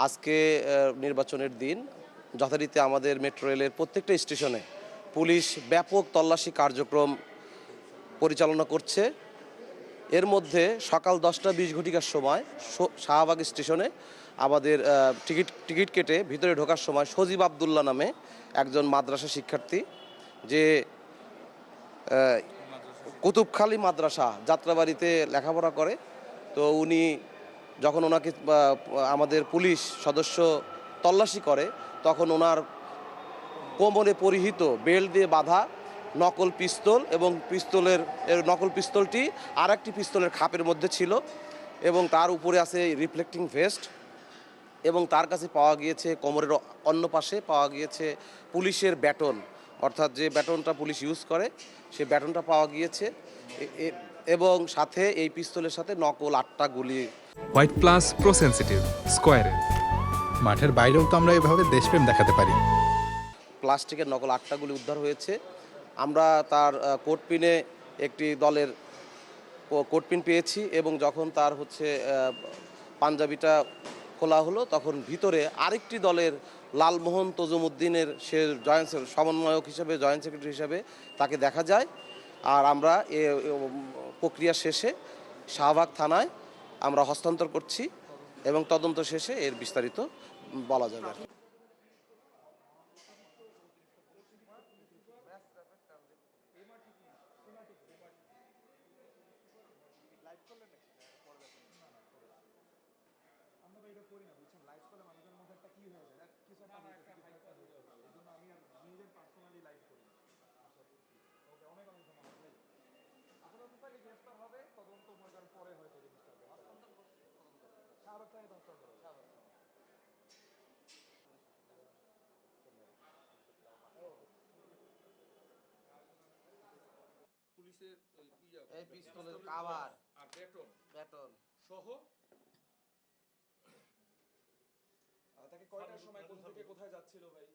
আজকে নির্বাচনের দিন যথারীতি আমাদের মেট্রো রেলের প্রত্যেকটা স্টেশনে পুলিশ ব্যাপক তল্লাশি কার্যক্রম পরিচালনা করছে। এর মধ্যে সকাল 10টা 20 ঘটিকার সময় শাহবাগ স্টেশনে আমাদের টিকিট কেটে ভিতরে ঢোকার সময় সজীব আবদুল্লাহ নামে একজন মাদ্রাসা শিক্ষার্থী, যে কুতুবখালী মাদ্রাসা যাত্রাবাড়িতে লেখাপড়া করে, তো উনি যখন ওনাকে আমাদের পুলিশ সদস্য তল্লাশি করে, তখন ওনার কোমরে পরিহিত বেল্ট দিয়ে বাঁধা নকল পিস্তল এবং নকল পিস্তলটি আর একটি পিস্তলের খাপের মধ্যে ছিল এবং তার উপরে আছে রিফ্লেক্টিং ভেস্ট, এবং তার কাছে পাওয়া গিয়েছে কোমরের অন্য পাশে পাওয়া গিয়েছে পুলিশের ব্যাটন, অর্থাৎ যে ব্যাটনটা পুলিশ ইউজ করে সেই ব্যাটনটা পাওয়া গিয়েছে, এবং সাথে এই পিস্তলের সাথে নকল 8টা গুলি। হোয়াইট প্লাস প্রো সেনসিটিভ স্কোয়ারে মাঠের বাইরেও তো আমরা এভাবে দেশপ্রেম দেখাতে পারি। প্লাস্টিকের নকল 8টা গুলি উদ্ধার হয়েছে। আমরা তার কোটপিনে একটি দলের কোটপিন পেয়েছি, এবং যখন তার পাঞ্জাবিটা খোলা হলো তখন ভিতরে আরেকটি দলের লালমোহন তজুমুদ্দিনের সে জয়েন্ট সমন্বয়ক হিসেবে জয়েন্ট সেক্রেটারি হিসেবে তাকে দেখা যায়। আর আমরা প্রক্রিয়া শেষে শাহবাগ থানায় আমরা হস্তান্তর করছি এবং তদন্ত শেষে এর বিস্তারিত বলা যাবে। পুলিশের এই পিস্তলের কভার আর ব্যাটন সহ তাকে কয়টার সময় কোথা থেকে কোথায় যাচ্ছিল ভাই?